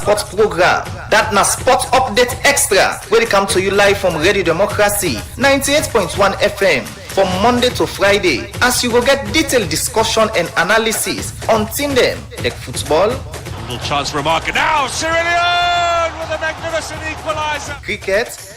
sports program. That na Sports Update Extra, where they come to you live from Radio Democracy 98.1 FM from Monday to Friday, as you will get detailed discussion and analysis on team them like football, little chance for a marker now. Cyrillion with a magnificent equalizer. Cricket,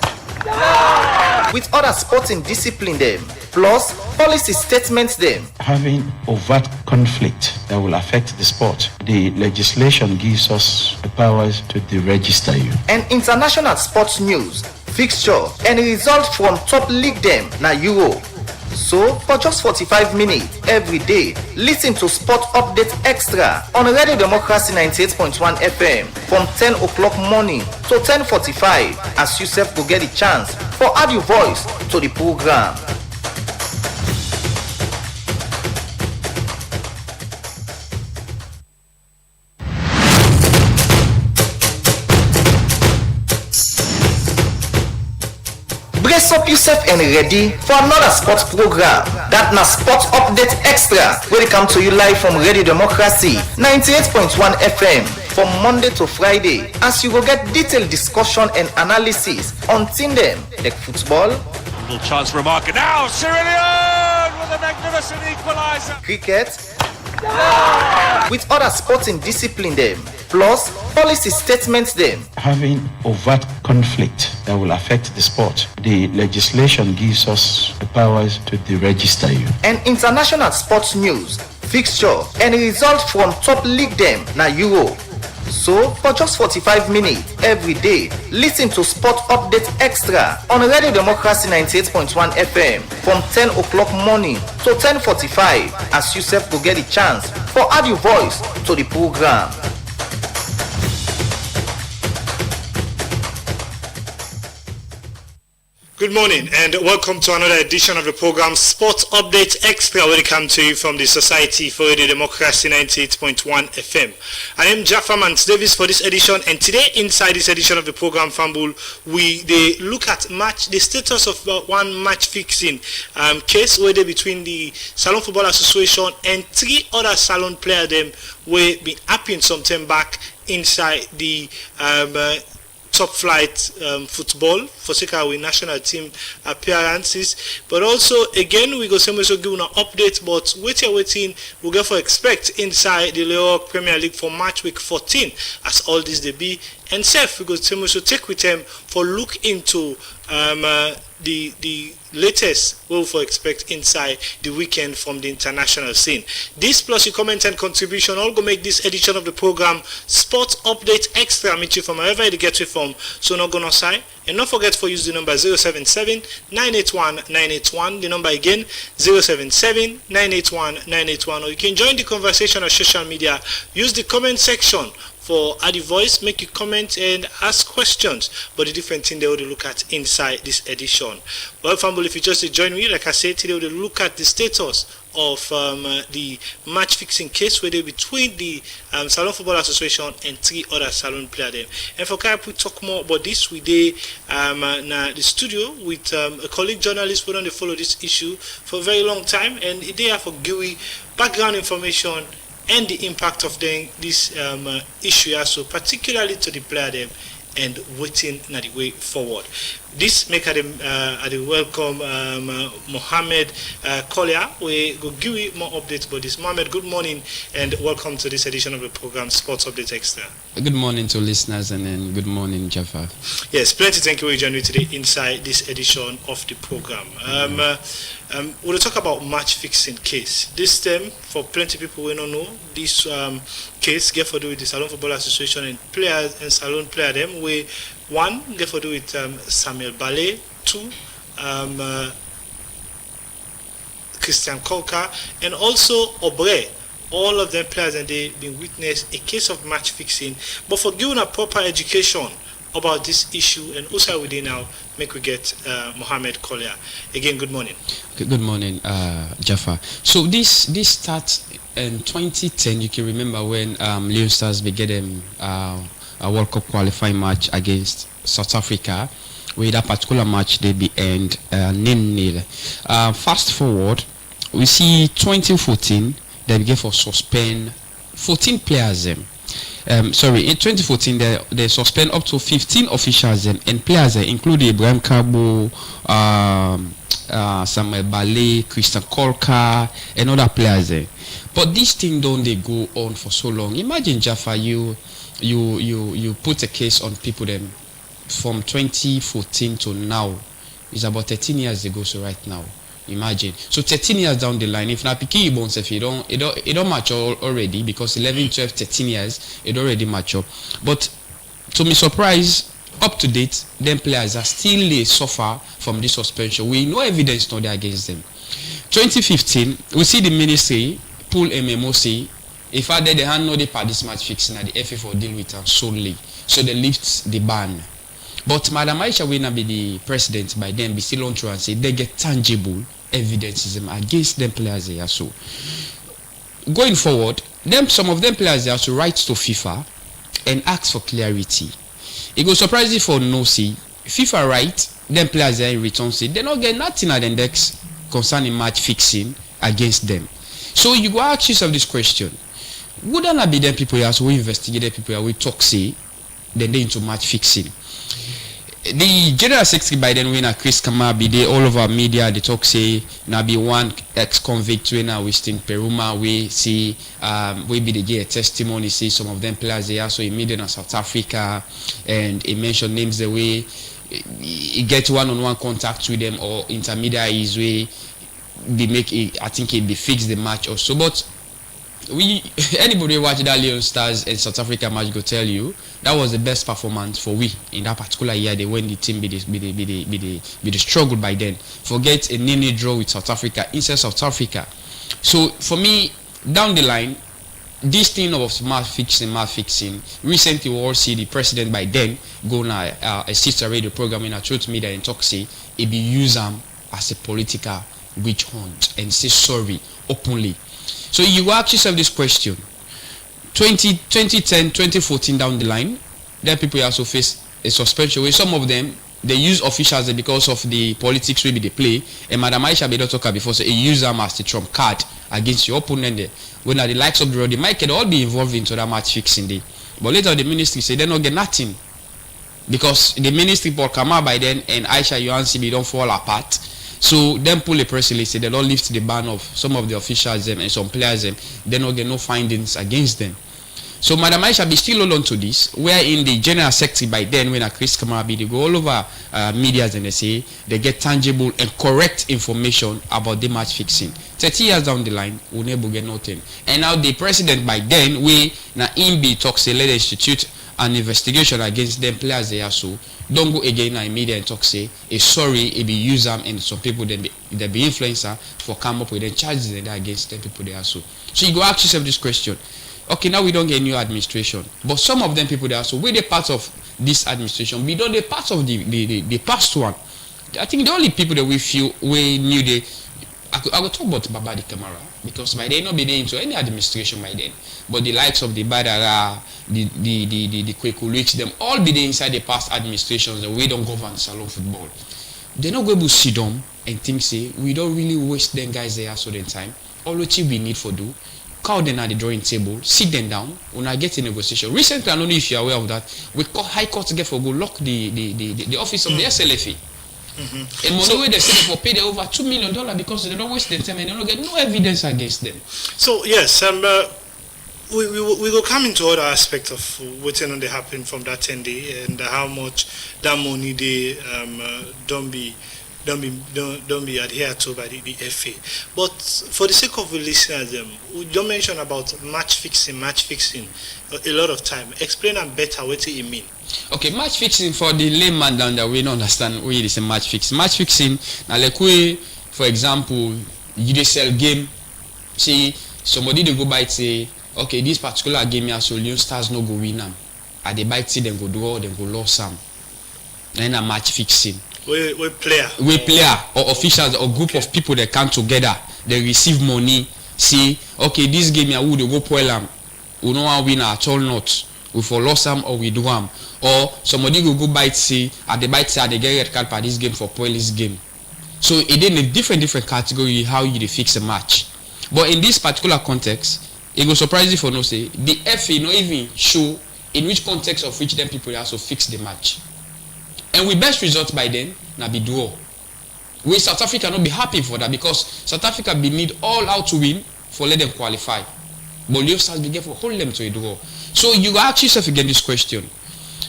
with other sporting discipline them, plus policy statements them. Having overt conflict that will affect the sport, the legislation gives us the powers to deregister you. And international sports news, fixture and results from top league them na Euro. So for just 45 minutes every day, listen to Sport Update Extra on Radio Democracy 98.1 FM from 10 o'clock morning to 10:45, as yourself will get a chance for add your voice to the program. Brace up yourself and ready for another sports program. That na Sports Update Extra, where they come to you live from Radio Democracy 98.1 FM from Monday to Friday, as you will get detailed discussion and analysis on team them like football, Little chance for a marker now. Cyrillion with a magnificent equalizer. cricket, with other sporting discipline them, plus policy statements them. Having overt conflict that will affect the sport, the legislation gives us the powers to deregister you. And international sports news, fixture and results from top league them na Euro. So for just 45 minutes every day, listen to Sport Update Extra on Radio Democracy 98.1 FM from 10 o'clock morning to 10:45, as yourself will get a chance for add your voice to the program. Good morning and welcome to another edition of the program Sports Update Extra, where it comes to you from the Society for Radio Democracy 98.1 FM. I am Jaffa Mans Davis for this edition, and today inside this edition of the program, Fambul, they look at the status of one match fixing case where they between the Salon Football Association and three other Salon players them were been happening some time back inside the top flight football for Sika with national team appearances, but also again we go give an update, but waiting we go for expect inside the Leon Premier League for match week 14 as all this they be, and self we go take with them for look into the latest we'll for expect inside the weekend from the international scene. This plus your comment and contribution all go make this edition of the program Sports Update Extra meet you from wherever you get it from. So not gonna say, and don't forget for use the number 077-981-981, the number again 077-981-981, or you can join the conversation on social media. Use the comment section for add your voice, make you comment and ask questions, but the different thing they will look at inside this edition. Well, family, if you just join me, like I said, today we'll look at the status of the match fixing case where they between the Salon Football Association and three other Salon players. And for Kai, we talk more about this, we did the studio with a colleague journalist who don't follow this issue for a very long time, and they have for GUI background information and the impact of this issue also, particularly to the player them and waiting the way forward. This make them welcome Mohammed Collier. We go give you more updates about this. Mohammed, good morning and welcome to this edition of the program Sports Update Extra. Good morning to listeners and then good morning, Jaffa. Yes, plenty thank you for joining me today inside this edition of the program. We'll talk about match fixing case. This time, for plenty of people we don't know, this case get to do with the Salon Football Association and players and Salon player them. We one get to do with Samuel Ballet, two Christian Kolka, and also Obre. All of them players, and they've been witnessed a case of match fixing. But for giving a proper education about this issue, and also within now, make we get Mohammed Collier. Again, good morning. Okay, good morning, Jaffa. So this starts in 2010. You can remember when Leon Stars began a World Cup qualifying match against South Africa. With that particular match, they be end 0-0. Fast forward, we see 2014. They began for suspend 14 players. in 2014 they suspend up to 15 officials and players including Ibrahim Kabo, Samuel Ballet, Christian Kolka, and other players there. But this thing don't they go on for so long? Imagine, Jaffa, you put a case on people then from 2014 to now. It's about 13 years ago. So right now, imagine. So 13 years down the line, if not Piki Ibons, if it don't match already, because 11, 12, 13 years it already match up. But to my surprise, up to date, them players are still they suffer from this suspension. We no evidence not there against them. 2015, we see the ministry pull MMOC. If I did, they hand no they part this match fixing at the FA for deal with them solely. So they lift the ban. But Madam Aisha will not be the president by then, be still on through and say they get tangible evidences against them players there. So going forward, some of them players they have to write to FIFA and ask for clarity. It goes surprising for no see. FIFA right, them players there in return say they not get nothing at the index concerning match fixing against them. So you go ask yourself this question: wouldn't that be them people here who investigate people here, we talk say, then they into match fixing? The general secretary by then when Chris Kama be there all over media, they talk say now be one ex-convict when we in Peruma, we see we be the get testimony, see some of them players they also immediate in South Africa, and he mentioned names the way he get one-on-one contact with them or intermediaries way they make it, I think they fix the match also. But anybody watch that Leon Stars and South Africa match go tell you that was the best performance for we in that particular year. They when the team be the struggle by then. Forget a 0-0 draw with South Africa inside South Africa. So for me, down the line, this thing of match fixing. Recently, we all see the president by then go na a sister radio program in a Truth Media and talk say it be use them as a political witch hunt and say sorry openly. So you ask yourself this question: 2010, 2014 down the line, then people also face a suspension where some of them they use officials because of the politics maybe they play. And Madam Aisha be talk before say use them as the trump card against your opponent there. When the likes of the road, they might all be involved into that match fixing day. But later the ministry say they don't get nothing. Because the ministry board come out by then and Aisha Yohansi don't fall apart. So then pull a press release, they don't lift the ban of some of the officials and some players, they don't get no findings against them. So Madam Aisha be still hold on to this, where in the general secretary by then when a Chris Kamarabi they go all over medias and they say they get tangible and correct information about the match fixing. 30 years down the line, we'll never get nothing. And now the president by then we na INB talks say let institute an investigation against them players they are so. Don't go again in media and talk say sorry it be use them and some people they be influencer for come up with the charges against them people they are so. So you go ask yourself this question. Okay, now we don't get new administration, but some of them people they are so we're the part of this administration. We don't the part of the past one. I think the only people that we feel we knew they I will talk about Babadi Kamara because by then not be there into any administration by then. But the likes of the Badara, the Kwekulich, them all be there inside the past administrations and we don't govern salon football. They're not going to sit down and think say we don't really waste them guys there so the time. All what we need for do, call them at the drawing table, sit them down, when I get a negotiation. Recently, I don't know if you're aware of that, we call High Court to get for go lock the office of the SLFA. Mm-hmm. And money they say they for pay them over $2 million because they don't waste their time and they don't get no evidence against them. So yes, we will come into other aspects of what's going to happen from that 10 day and how much that money they don't be adhered to by the FA. But for the sake of the listeners, we don't mention about match fixing a lot of time. Explain them better what you mean. Okay, match fixing for the layman down there, we don't understand what it is a match fixing. Match fixing, now like we, for example, you just sell game, see somebody they go by say, okay, this particular game here, so Leon Stars no go win them. At the bite see them go draw, them go lose some. Then a match fixing. We player or officials or group of people that come together, they receive money, see, okay, this game here, we go spoil them. We don't want to win at all not. We for lost them or we do them. Or somebody will go bite say at the bite say they get red card for this game for spoil this game. So it in a different category how you fix a match. But in this particular context, it will surprise you for no say the FA not even show in which context of which them people also fix the match. And we best result by then na be draw. We South Africa not be happy for that because South Africa be need all out to win for let them qualify. But Leo Stars be for hold them to a draw. So you ask yourself again this question.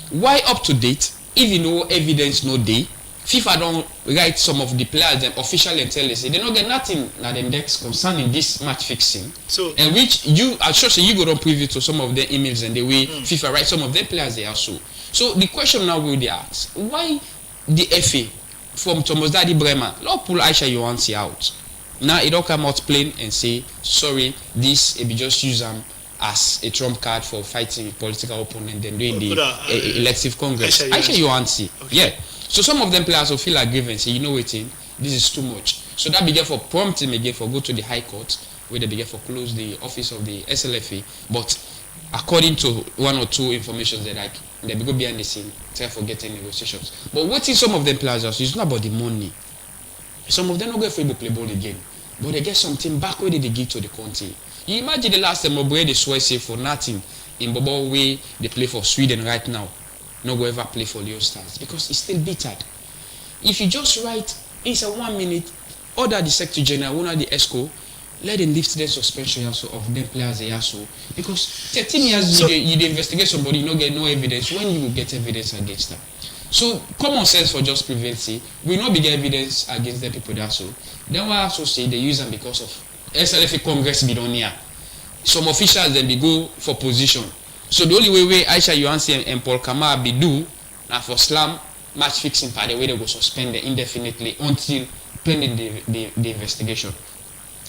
Why up to date, if you know evidence no day, FIFA don't write some of the players them officially and tell us they don't get nothing like them decks concerning this match fixing. So and which you are sure you go on preview to some of their emails and the way FIFA write some of their players they are so. So the question now will be asked, why the FA from Thomas Daddy Bremer not pull Aisha Yohansi out? Now it don't come out plain and say sorry, this it be just use them as a trump card for fighting political opponent then doing the elective congress. Aisha Yohansi. Okay. Yeah. So some of them players will feel like grievance, say, you know what, this is too much. So that began for prompt him again for go to the High Court, where they began for close the office of the SLFA. But according to one or two information that like they go behind the scene, try for getting negotiations. But what is some of them players also, it's not about the money. Some of them don't get free to play ball again. But they get something back where they give to the country. You imagine the last time Obrede Swayze for nothing in Bobo way they play for Sweden right now. No go ever play for Leo Stars because it's still bittered. If you just write inside 1 minute, order the Secretary General, one of the ESCO, let them lift the suspension also of them players they also because 13 years so, you investigate somebody, you don't get no evidence. When you will get evidence against them? So common sense for just prevention, we not be get evidence against the people that so. Then we also say they use them because of SLFA Congress be done here. Some officials then be go for position. So the only way Aisha Yohansi and Paul Kamara be do now for slam match fixing part the way they go suspend them indefinitely until pending the investigation.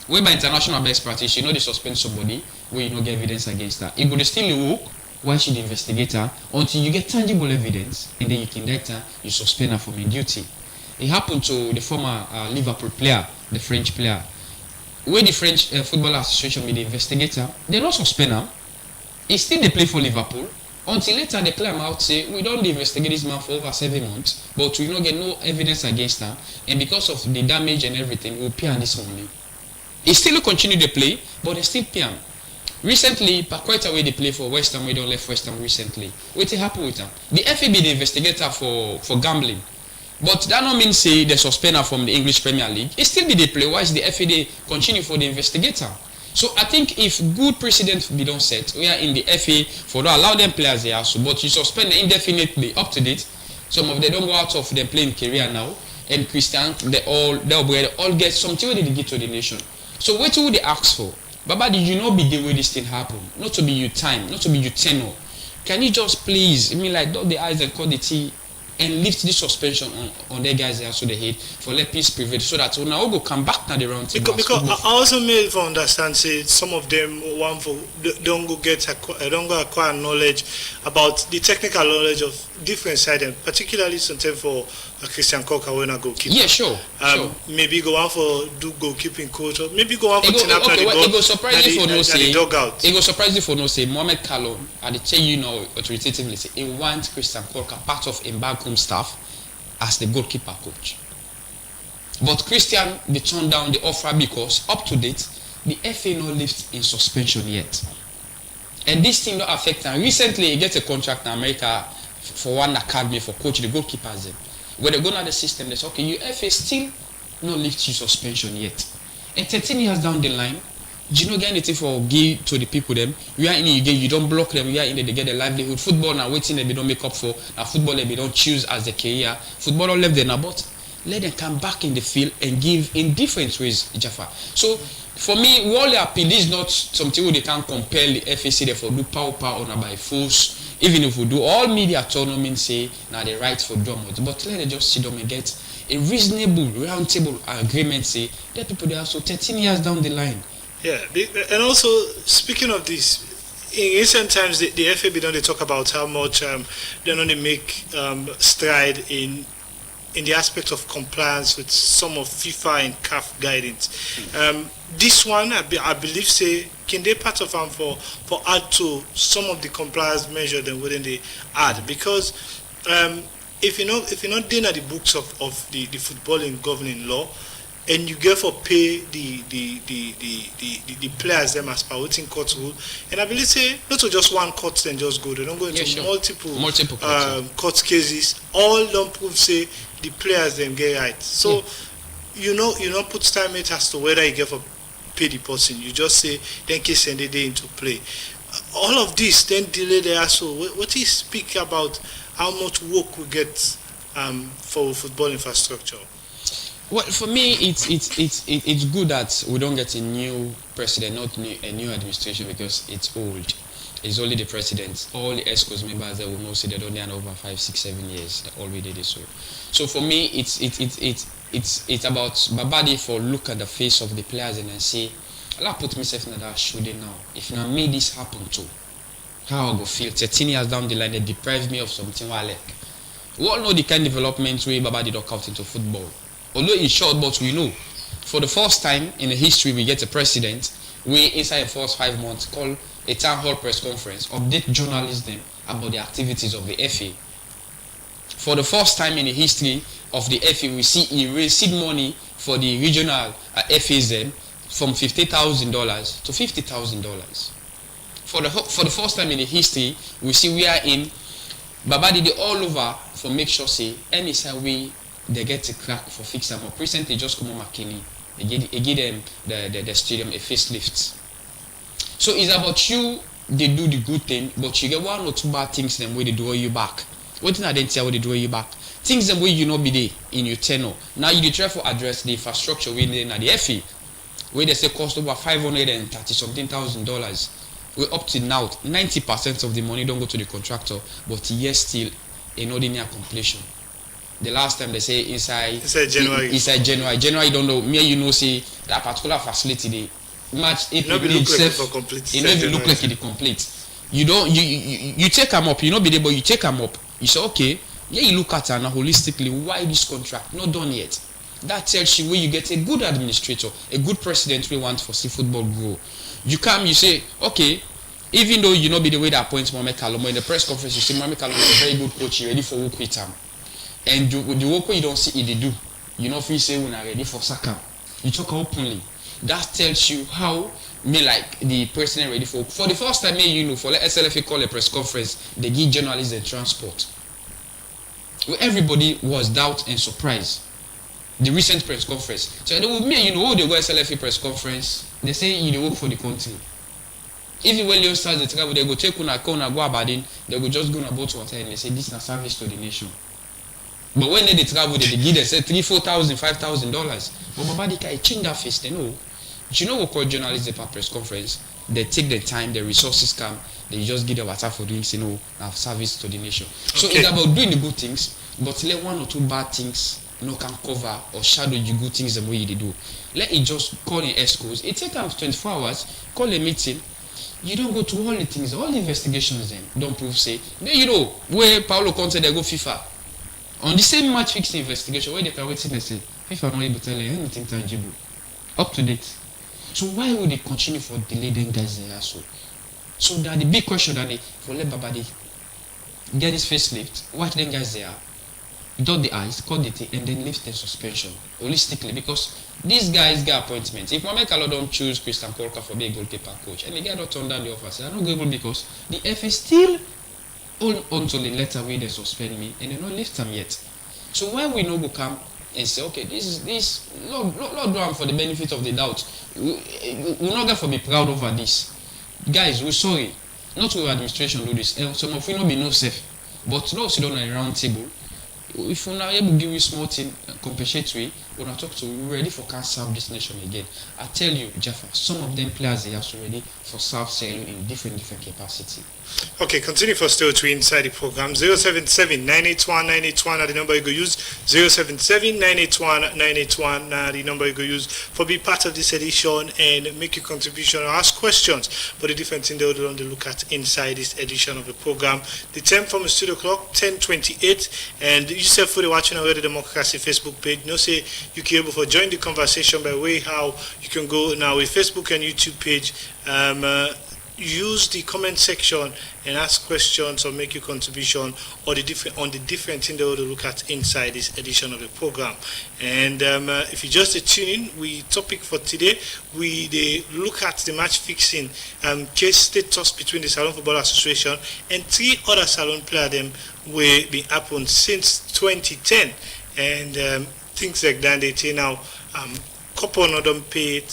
Where by international best practice, you know they suspend somebody where you don't get evidence against her. It could still work. Why should the investigator until you get tangible evidence and then you can indict her, you suspend her from her duty. It happened to the former Liverpool player, the French player. Where the French Football Association with the investigator, they don't suspend her. He still they play for Liverpool until later they climb out say we don't investigate this man for over 7 months, but we don't get no evidence against her, and because of the damage and everything, we'll pay her this money. He still continue to play, but they still pay him. Recently, quite a way they play for West Ham, we don't left West Ham recently. What happened with him? The FA be the investigator for gambling. But that don't mean say they suspend her from the English Premier League. It still be the play. Why is the FA they continue for the investigator? So I think if good precedent be done set, we are in the FA for to allow them players they also, but you suspend them indefinitely up to date. Some of them don't go out of their playing career now, and Christian they all get something where they give to the nation. So what would they ask for? Baba, did you not be the way this thing happen? Not to be your time, not to be your tenure. Can you just please, I mean like dot the I's and cut the T and lift this suspension on their guys there so they hate for let peace prevail so that when I go come back to the round table. Because I also made for understand say some of them want for don't go acquire knowledge about the technical knowledge of different sides, particularly something for Christian Coker when I goalkeeper. Yeah, sure. Maybe go on for do goalkeeping coach, or maybe go on for it go surprise you for no say. It go surprise you for no say. Mohamed Kalon, I tell you now authoritatively say he wants Christian Coker part of him backroom staff as the goalkeeper coach. But Christian they turned down the offer because up to date the FA no lift in suspension yet. And this thing don't affect him. Recently he gets a contract in America for one academy for coach the goalkeepers. When they go down the system, they say, okay, your FA still no lift you suspension yet. And 13 years down the line, do you not get anything for give to the people them? You are in it, you don't block them, you are in it, they get a livelihood. Football now waiting that they don't make up for. Now football they don't choose as the career. Football don't left there now, but let them come back in the field and give in different ways, Jaffa. So for me, we only appeal this is not something where they can compel the FAC therefore do power on by force. Even if we do all media autonomy say now the right for drummers, but let them just sit down and get a reasonable round table agreement say that people they are so 13 years down the line. Yeah, and also speaking of this, in recent times the FAB don't they talk about how much they don't make stride in the aspect of compliance with some of FIFA and CAF guidance. This one, I believe, say, can they part of them for add to some of the compliance measure then wouldn't they add? Because if you're not dealing at the books of the footballing governing law, and you get for pay the players them as per waiting court rule. And I believe say not to just one court then just go. They don't go into multiple court cases. All don't prove say the players them get right. So you don't put time it as to whether you get for pay the person. You just say then case send the day into play. All of this then delay there. So what he speak about how much work we get for football infrastructure? Well, for me, it's good that we don't get a new president, not a new administration, because it's old. It's only the president. All the ESCOs members that will know say they don't have over 5, 6, 7 years. They already did it so. So for me, it's about Babadi for look at the face of the players and then say, I'll put myself in that shoe now. If I made this happen too, how I go feel? 13 years down the line, they deprive me of something I like. We all know the kind of development way Babadi did out into football. Although it's short, but we know for the first time in the history we get a president, we inside the first 5 months call a town hall press conference, update journalists them about the activities of the FA. For the first time in the history of the FA, we see he received money for the regional FAs them from $50,000 to $50,000. For the first time in the history, we see we are in Babadi did all over for make sure say any side way they get a crack for fix them up. Recently just come on McKinney. They give them the stadium a facelift. So it's about you, they do the good thing, but you get 1 or 2 bad things them where they draw you back. What thing I didn't tell where they draw you back? Things them where you not be there in your tenure. Now you try to address the infrastructure within the FA, where they say cost over $530,000. We're up to now 90% of the money don't go to the contractor, but yes still an ordinary completion. The last time they say inside January. January don't know. Me you know say that particular facility they match April itself. It never look like it complete. You don't you take them up. You not be there, but you take them up. You say okay. Yeah, you look at it now holistically. Why this contract not done yet? That tells you where you get a good administrator, a good president we want for see football grow. You come, you say, okay, even though you not be the way that appoints Mohamed Kalomo in the press conference, you say Mohamed Kalomo is a very good coach, you're ready for work with him. And the work you don't see it they do. You know if you say when are ready for Saka. You talk openly. That tells you how me like the president ready for the first time you know for let SLFA call a press conference, they give journalists the transport. Where everybody was doubt and surprise. The recent press conference. So they will me, you know, they go SLFA press conference, they say you work for the country. Even when Leo starts the travel, they go take una go Aberdeen, they go just go on a boat water and they say this is a service to the nation. But when they travel, they give them say $3,000, $4,000, $5,000. But Babadi change that face, they know. You know what call journalists at press conference? They take the time, the resources come, they just give them water for doing, you know, service to the nation. So it's about doing the good things, but let 1 or 2 bad things no can cover or shadow the good things the way they do. Let it just call in ESCOs. It takes them 24 hours, call a meeting. You don't go to all the things, all the investigations then don't prove say. Then you know where Paulo Conte they go FIFA. On the same match fixing investigation, where they can wait and say, FIFA not able to tell you anything tangible. Up to date. So why would they continue for delay them guys there so that the big question that they for let Babadi get his facelift, watch them guys there, dot the I's, cut the thing, and then lift the suspension holistically because these guys get appointments. If Mohamed Kalo don't choose Christian Polka for being a goalkeeper coach, and the guy don't turn down the offer, say, I'm not going because the FA still hold on to the letter where they suspend me, and they don't lift them yet. So why we no go come and say, okay, this Lord do am for the benefit of the doubt. We not going to be proud over this. Guys, we're sorry. Not our administration do this. And some of you not be no safe. But now sit down on a round table. If we're not able to give you small thing compensatory, we're not talk to you ready for can serve this nation again. I tell you, Jaffa, some of them players they are ready for South Sailing in different capacity. Okay, continue for still to inside the program. 077-981-981 the number you go use. 077-981-981 the number you go use for be part of this edition and make your contribution or ask questions. But the different thing they will on the look at inside this edition of the program. The time from the studio clock 10:28, and you yourself for the watching already the Democracy Facebook page. You know, say you can able to join the conversation by way how you can go now with Facebook and YouTube page. use the comment section and ask questions or make your contribution or the different thing they want to look at inside this edition of the program. And if you just tune in, we topic for today, they look at the match fixing case status between the Salon Football Association and 3 other Salon players them will be happened since 2010, and things like that. They say now couple of them paid,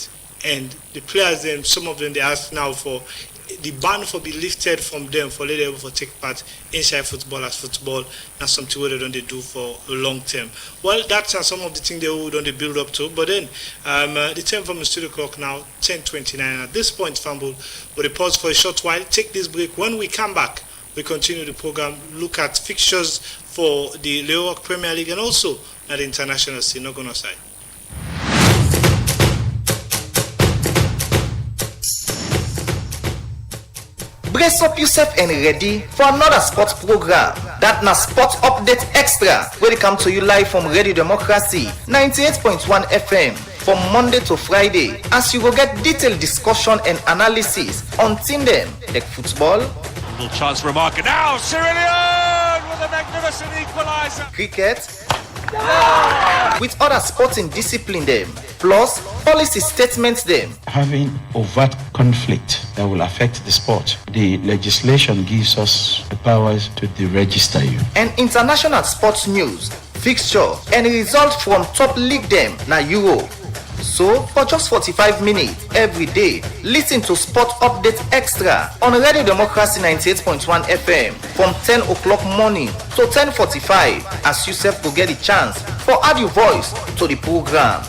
and the players them, some of them they ask now for the ban for be lifted from them for later able to take part inside football as football. That's something what they don't do for a long term. Well, that's some of the things they don't build up to. But then the time from the studio clock now 10:29. At this point, Fumble will pause for a short while. Take this break. When we come back, we continue the program. Look at fixtures for the Leeuwarden Premier League and also at the international scene. Not gonna side. Brace up yourself and ready for another sports program. That na Sports Update Extra, where they come to you live from Radio Democracy 98.1 FM from Monday to Friday, as you will get detailed discussion and analysis on team them like football, Little chance for a marker now. Cyrillion with a magnificent equaliser. cricket, with other sporting discipline them, plus policy statements them. Having overt conflict that will affect the sport, the legislation gives us the powers to deregister you. And international sports news, fixture and results from top league them na Euro. So for just 45 minutes every day, listen to Sport Update Extra on Radio Democracy 98.1 FM from 10 o'clock morning to 10:45, as you self will get a chance for add your voice to the program.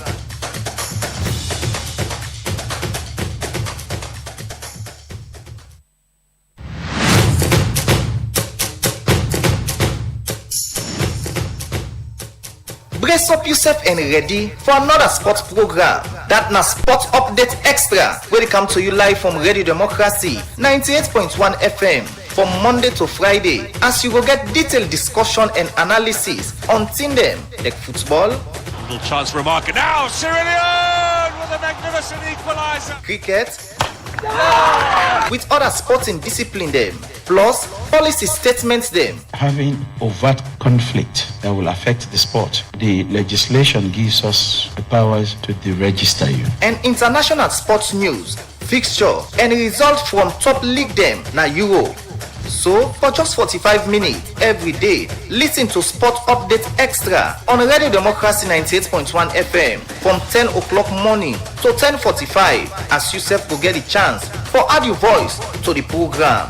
Brace up yourself and ready for another sports program. That na Sports Update Extra, where they come to you live from Radio Democracy 98.1 FM from Monday to Friday, as you will get detailed discussion and analysis on team them like football, Little chance for a marker now. Cyrillion with a magnificent equaliser. cricket, with other sporting discipline them, plus policy statements them. Having overt conflict that will affect the sport, the legislation gives us the powers to deregister you. And international sports news, fixture and results from top league them na Euro. So for just 45 minutes every day, listen to Sport Update Extra on Radio Democracy 98.1 FM from 10 o'clock morning to 10:45, as you self will get a chance for add your voice to the program.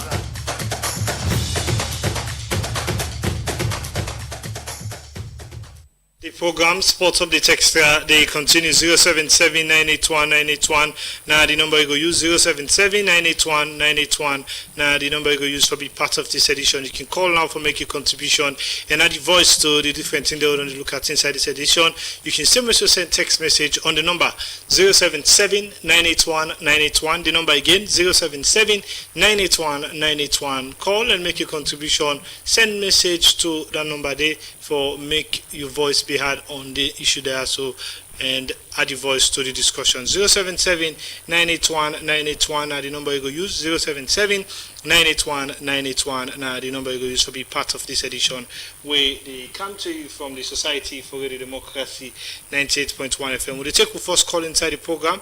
The program Sports Update Extra, they continue 077-981-981. Now the number you go use 077-981-981. Now the number you go use for be part of this edition. You can call now for make your contribution and add your voice to the different thing they want to look at inside this edition. You can still also send text message on the number 077-981-981. The number again 077-981-981. Call and make your contribution. Send message to that number there for make your voice be heard on the issue there, so and add your voice to the discussion. 077-981-981 now the number you go use 077-981-981 now the number you go use to be part of this edition where they come to you from the Society for Radio Democracy 98.1 FM. We'll take the first call inside the program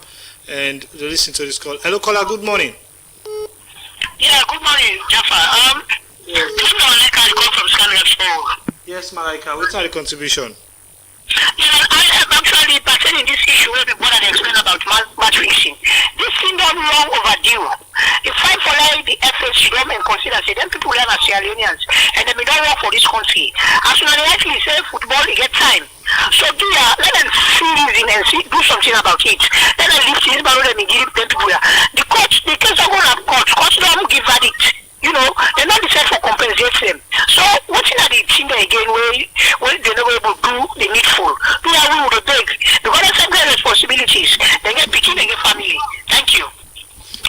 and we'll listen to this call. Hello caller, good morning. Yeah, good morning, Jaffa. Yes, This is Malaika, I call from Scanlab School. yes Malaika, what's our contribution? Yeah, I am actually pertaining this issue where people that explain about match fixing. This thing done long overdue. The fight for like the FA should come and consider, say, them people learn as Sierra Leoneans, and they don't work for this country. As soon as they actually say football, they get time. So let them see reason and do something about it. Let them lift this barrel and give them people. The coach, the case are going to have courts don't give verdict. You know, they're not decided for compensate them. So watching at the thing again where they're not able to do the needful. We are with the beg. Because they have their responsibilities. They get picking, they get family. Thank you.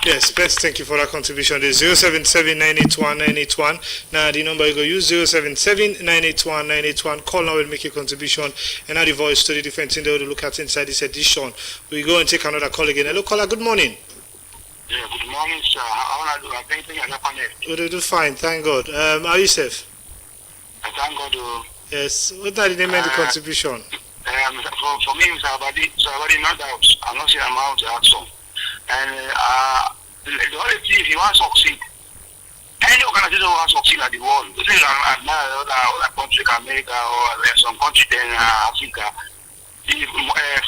Yes, best thank you for that contribution. There's 077-981-981. Now the number you go use 077-981-981. Call now and make your contribution and add the voice to the different thing they will look at inside this edition. We go and take another call again. Hello caller, good morning. Yeah, good morning, sir. How are you doing? Thank you. We do fine, thank God. Are you safe? I thank God. Yes. What are the name of the contribution? For me, Mr. Abadi, no doubt. I'm not saying I'm out to ask some. And the only thing, if you want to succeed, any organization who wants to succeed at the world, this is other country, America, or some country in Africa, the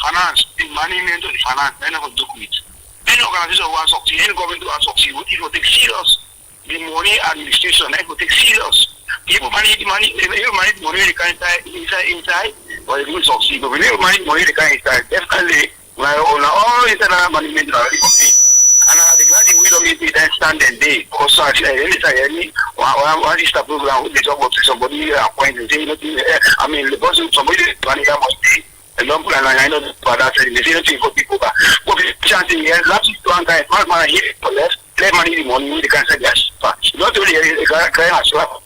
finance, the management of the finance, they never do it. Any organization who wants to succeed, any government who wants to succeed, it will take serious. The money administration, it will take serious. People manage the money, they manage money they can inside, but they will succeed. But when they manage money they can inside, definitely, all internal management are already complete. And the glad we don't need to stand and day. Because any one is the program with the job of somebody appointed. I mean, the person, somebody running that must be a long plan. I know that they say nothing for people. But the chanting here, last one guy, man, here for less, let money the money, the cancer gas. Not only a guy as well.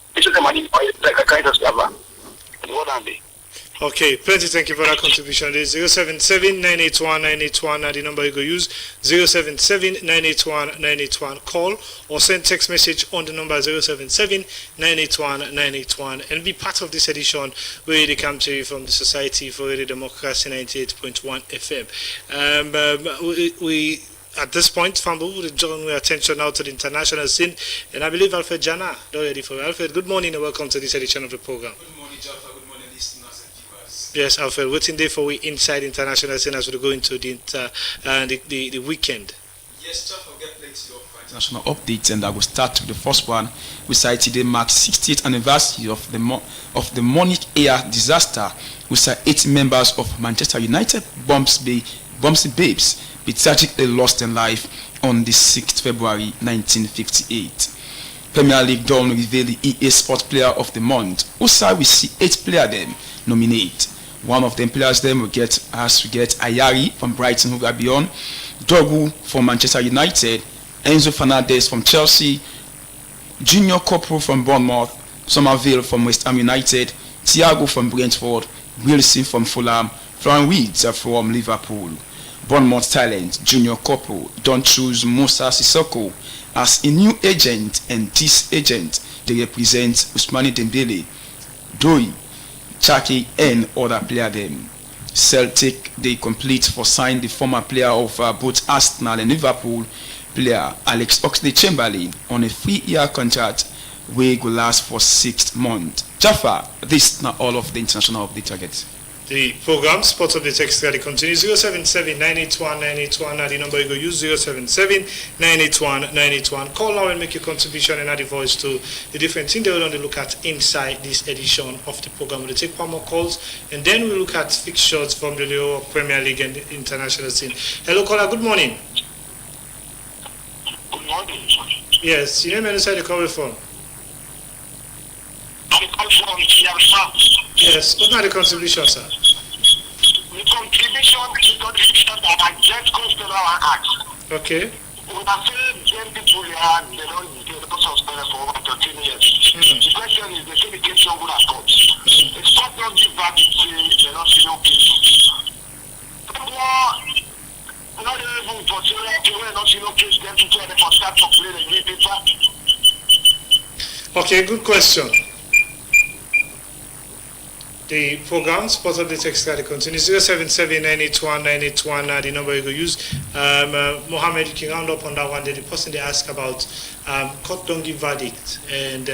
Okay, plenty. Thank you for that contribution. It is 077-981-981 the number you go use. 077-981-981. Call or send text message on the number 077-981-981 and be part of this edition where they come to you from the Society for Radio Democracy 98.1 FM. We at this point, Fambu will turn our attention now to the international scene, and I believe Alfred Jana is ready for Alfred. Good morning and welcome to this edition of the program. Good morning, Jaffa. Good morning, listeners and viewers. Yes, Alfred, waiting there for we inside international scene as we go into the weekend. Yes, Jaffa, we get plenty of international updates, and I will start with the first one. We say today marks 60th anniversary of the Munich air disaster. We say 8 members of Manchester United Bomsey Babes be tragically lost their life on the 6th February 1958. Premier League Dawn revealed the EA Sports Player of the Month. Also, we see 8 players them nominate. One of them players them we get Ayari from Brighton who are beyond, Dogu from Manchester United, Enzo Fernandez from Chelsea, Junior Corporal from Bournemouth, Somerville from West Ham United, Thiago from Brentford, Wilson from Fulham, Florian Wirtz from Liverpool. Bournemouth talent Junior Corporal don't choose Musa Sissoko as a new agent, and this agent they represent Ousmane Dembele, Doi, Chaki and other player them. Celtic they complete for sign the former player of both Arsenal and Liverpool player Alex Oxlade-Chamberlain on a 3-year contract which will last for 6 months. Jaffa, this is not all of the international update targets. The program Sports Update Extra continues. 077-981-981 the number you go use. 077-981-981. Call now and make your contribution and add the voice to the different things they will only look at inside this edition of the program. We'll take one more calls and then we'll look at fixtures from the Leo Premier League and the international scene. Hello caller, good morning. Good morning. Yes, your name and inside the call from. Yes, what are the contributions, sir? The contribution that I just consider our acts. Okay. We are saying young people here, they don't suspend for over 13 years. The question is, they say the case show good as court. The court don't give back to they don't see no case. Not even for children, not see no case, them to tell them for start to play the new paper. Okay, good question. The program Sports Update Extra continues. 077-981-981 the number you go use. Mohammed, you can round up on that one. The person they ask about court don't give verdict, and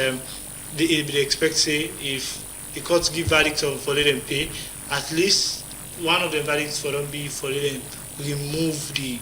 they expect say if the court give verdict on for let them pay, at least one of the verdicts for them be for let them remove the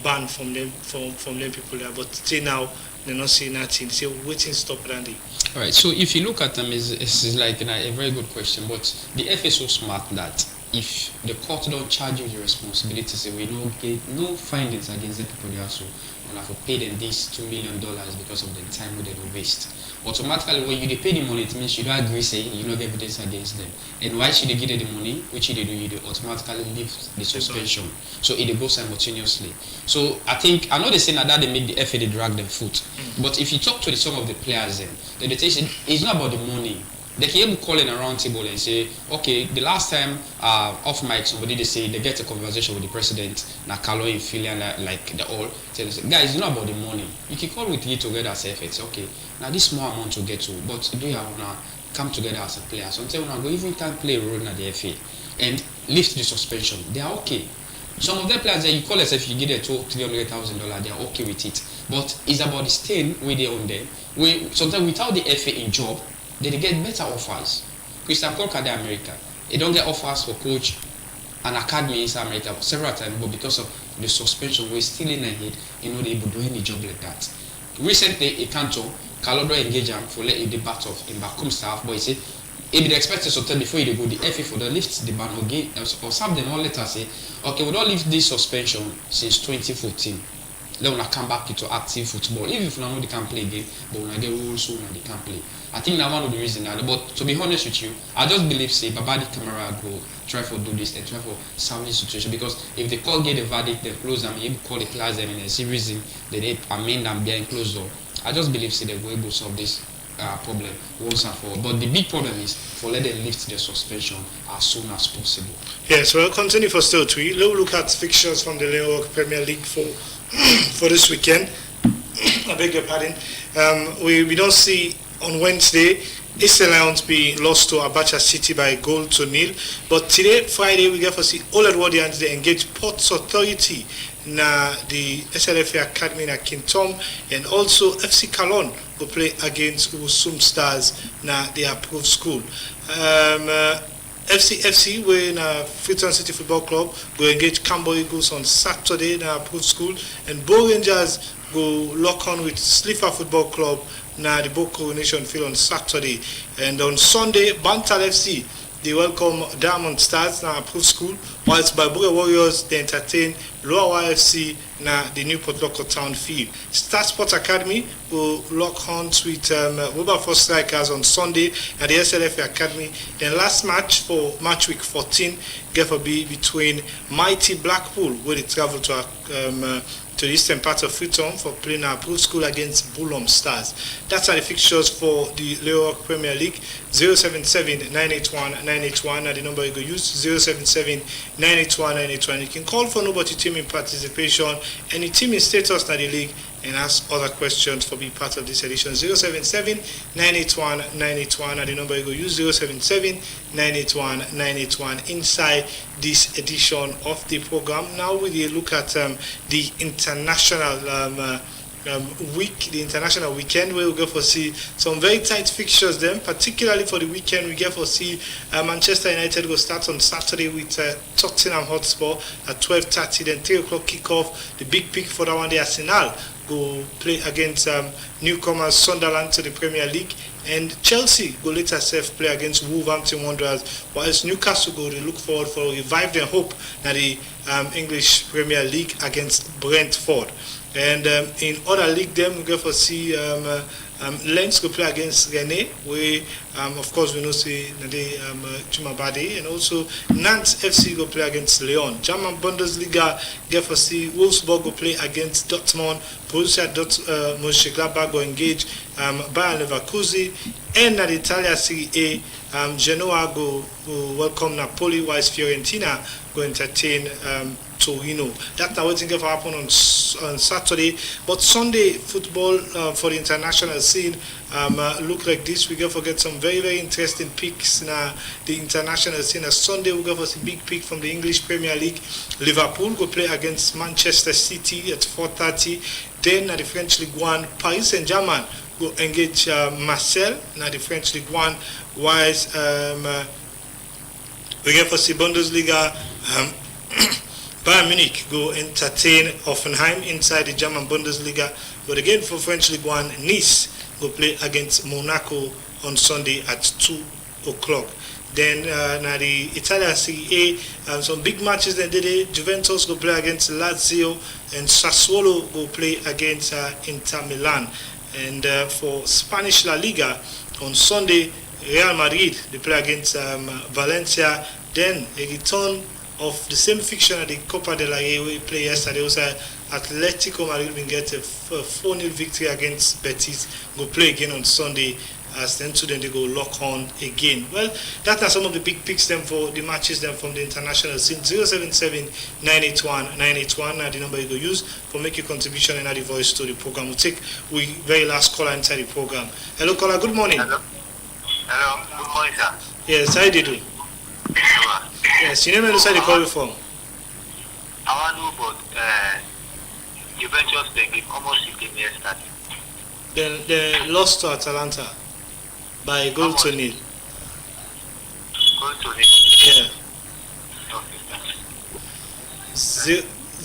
ban from them from them people there. But till now they're not saying nothing. They say waiting stop Randy. All right, so if you look at them, it's like a very good question, but the FA is so smart that if the court don't charge you the responsibilities, we no get no findings against the people they also will have to pay them this $2 million because of the time they don't waste. Automatically, when you pay the money, it means you don't agree saying you don't get evidence against them. And why should they give them the money? Which they do, you automatically leave the suspension. So it goes simultaneously. So I know they say that they make the FA they drag their foot. But if you talk to some of the players then they say it's not about the money. They can able call in a round table and say, okay, the last time off mic somebody they say they get a conversation with the president, Nakalo in Philly like the all. Tell us, guys, it's not about the money. You can call with you together as efforts. Okay, now this small amount to get to, but do you wanna come together as a player? So until when I go even can play a role in the FA and lift the suspension, they are okay. Some of the players that you call us if you give them $300,000, they are okay with it. But it's about the stain where they own them. Sometimes without the FA in job, they get better offers. Christian Corker in America, he don't get offers for coach an academy in America several times, but because of the suspension, we're still in ahead, they able to do any job like that. Recently, a canto, Calodo engaged him for let the bat of in back staff, but he said, if they expect us to tell before they go the FA for the lift the ban or some them all let us say, okay, we don't lift this suspension since 2014. Then when I come back into active football, even if we know they can play again, but when I get rules so they can't play. I think that's one of the reasons. But to be honest with you, I just believe say Babadi Camara go try for do this and try for solve this situation, because if they call get the verdict, they close them, able call the class them in a serious reason, they amend them behind closed door. I just believe say they will able to solve this problem once and for all. But the big problem is for let them lift the suspension as soon as possible. Yes, we'll continue for still 3. Let's look at fixtures from the Leon Premier League for this weekend. I beg your pardon. We don't see on Wednesday Eastern Lions be lost to Abacha City by a goal to 0. But today, Friday, we get to see Old Edwardians they engage Ports Authority na the SLFA Academy na Kintom, and also FC Calon will play against Usum Stars na the approved school. FC we na Freetown City Football Club will engage Cambo Eagles on Saturday na approved school, and Bo Rangers go lock on with Slipher Football Club na the Bo Coronation Field on Saturday. And on Sunday, Bantal FC they welcome Diamond Stars na approved school, whilst Barbara Warriors they entertain Lower YFC na the new Port Local Town Field. Star Sports Academy will lock horns with Wilberforce Strikers on Sunday at the SLFA Academy. Then last match for match week 14 get to be between Mighty Blackpool, where they travel to the eastern part of Freetown for playing our approved school against Bulham Stars. That's are the fixtures for the Leo Premier League. 077-981-981 and the number you go use 077-981-981. You can call for nobody team in participation, any team in status na the league, and ask other questions for being part of this edition. 077-981-981 and the number you go use 077-981-981 inside this edition of the program. Now we look at the international the international weekend, where we go for see some very tight fixtures then, particularly for the weekend. We get for see Manchester United go start on Saturday with Tottenham Hotspur at 12:30, then 3 o'clock kickoff. The big pick for that one, the Arsenal go play against newcomers Sunderland to the Premier League, and Chelsea go later play against Wolverhampton Wanderers, whilst Newcastle go to look forward for revive their hope na the English Premier League against Brentford. And in other league, them we go for see Lens go play against Rennes, where of course we know see the Jumabadi, and also Nantes FC go play against Lyon. German Bundesliga get for see Wolfsburg go play against Dortmund. Borussia Mönchengladbach go engage Bayer Leverkusen, and at the Italia Serie A, Genoa go welcome Napoli, whilst Fiorentina go entertain Torino. That's now waiting for happen on Saturday. But Sunday football for the international scene look like this. We go forget some very, very interesting picks in the international scene. Sunday we go for a big pick from the English Premier League. Liverpool go play against Manchester City at 4:30. Then at the French League 1, Paris Saint-Germain go engage Marseille at the French League 1. Whilst we go for the Bundesliga. Bayern Munich go entertain Hoffenheim inside the German Bundesliga. But again for French League 1, Nice go play against Monaco on Sunday at 2 o'clock. Then now the Italian Serie A, some big matches that today. Juventus go play against Lazio, and Sassuolo go play against Inter Milan. And for Spanish La Liga on Sunday, Real Madrid they play against Valencia. Then a return of the same fixture at the Copa del Rey we played yesterday. Also, Atletico Madrid will get a 4-0 victory against Betis. Go play again on Sunday as then to then they go lock on again. Well, that are some of the big picks them for the matches them from the international scene. 077-981-981 the number you go use for make your contribution and add the voice to the program. We'll take we very last caller inside the program. Hello caller, good morning. Hello, good morning, sir. Yes, how do you do? Yes, you name and decide to call you from. I want to know about Juventus, they give almost 15 years starting. They lost to Atalanta by a goal to nil. Go to it. Yeah. Okay, thanks.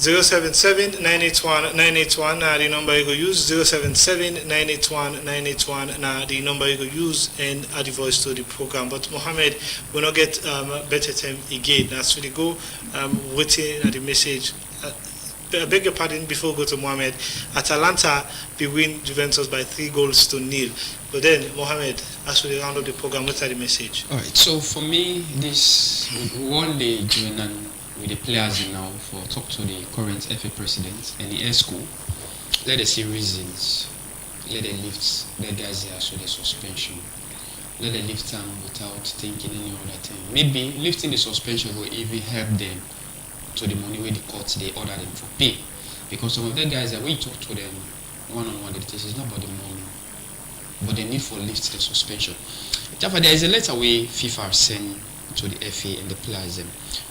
077-981-981 the number you go use. 077-981-981 the number you go use and add the voice to the program. But Mohammed will not get better time again. That's really go waiting at the message. I beg your pardon before we go to Mohammed. Atalanta they win Juventus by 3-0. But then Mohammed, as we round up the program, what's the message? All right. So for me, this one day join and with the players now for talk to the current FA president and the ESCO. Let us see reasons. Let them lift the guys here so the suspension. Let them lift them without thinking any other thing. Maybe lifting the suspension will even help them to the money where the courts they order them for pay. Because some of the guys that we talk to them one-on-one, it's not about the money, but the need for lift the suspension. Therefore, there is a letter where FIFA sent to the FA and the players.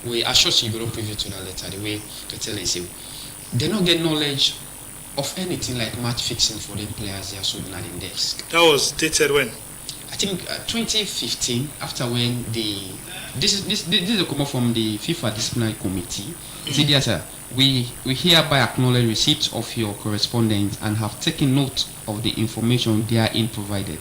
We assure you don't preview to that letter. The way to tell us, they don't get knowledge of anything like match fixing for the players. They are so not in desk. That was dated when? I think 2015. After when this is a comment from the FIFA disciplinary committee. We hereby acknowledge receipt of your correspondence and have taken note of the information therein provided.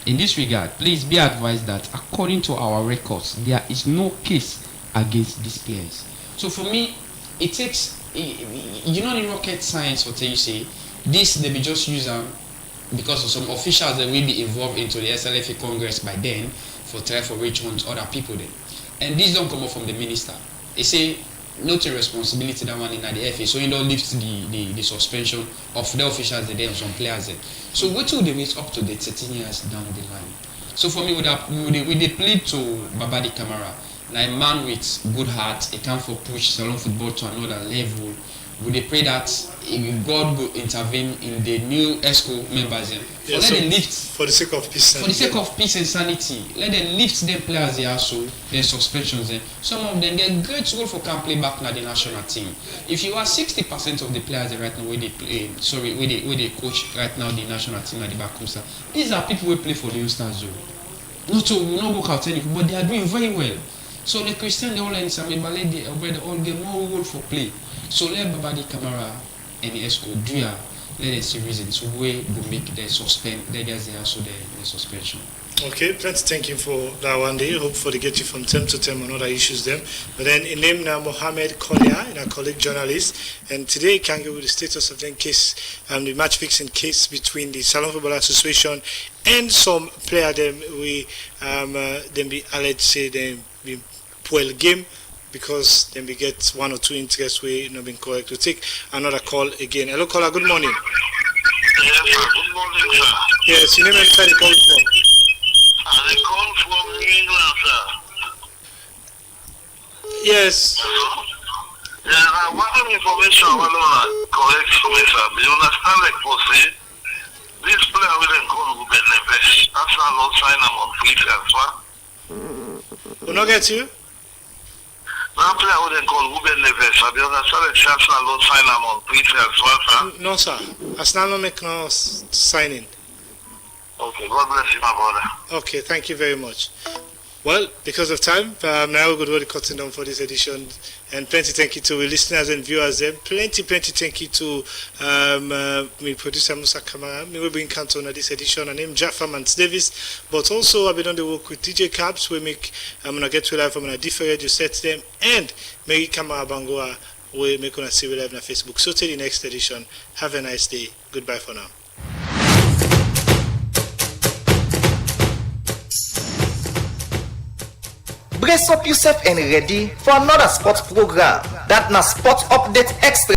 In this regard, please be advised that according to our records, there is no case against these players. So for me, it takes, in rocket science, what you say, this they be just use because of some officials that will be involved into the SLFA Congress by then for try for reach on other people then. And these don't come up from the minister. They say, not a responsibility that one in the FA, so you don't lift the suspension of the officials that then some players then. So what will they wait up to the 13 years down the line? So for me, with the plea to Babadi Kamara, like man with good heart, it can for push Salon football to another level. Would they pray that God will intervene in the new ESCO members? Yeah, let them lift for the sake of peace. For the sake of peace and sanity, let them lift them players there so their suspensions. Some of them get great goal for can play back now the national team. If you are 60% of the players right now where they play, where they coach right now the national team at the back coast, these are people who play for the Stars. Not work out anything, but they are doing very well. So the Christian, they all and Sami Ballet, they all get more goal for play. So let Babadi Kamara and ESCO do let us see reasons where will make the suspend the guys there so the suspension. Okay, let's thank him for that one day. Hopefully get you from time to time on other issues them. But then in name now Mohammed Kolia, a colleague journalist, and today can give you the status of the case, the match fixing case between the Salon Football Association and some player them we them be alleged say them be poor game because then we get one or two interests we not been correct. We'll take another call again. Hello caller, good morning. Yes, sir. Good morning, sir. Yes, you name and where you call from? I call from England, sir. Yes. Yeah, I want information I want to correct for me, sir. You understand, like, for say, this player will then call Ruben Neves. That's not no sign I'm on free transfer. Will not get you? That player will then call Ruben Neves. I understand that Arsenal don't sign him on free transfer, sir. No, sir. Arsenal no make no signing. Okay, God bless you, my brother. Okay, thank you very much. Well, because of time, now we're going to cutting down for this edition. And plenty thank you to our listeners and viewers. Plenty thank you to my producer Musa Kamara. We will bring Canton on this edition. I name Jaffa Mans Davis. But also I've been on the work with DJ Cabs. We make I'm gonna get to live from a different radio set them and Mary Kamara Bangoa. We make on a see live on Facebook. So till the next edition. Have a nice day. Goodbye for now. Brace up yourself and ready for another sports program. That na Sport Update Extra.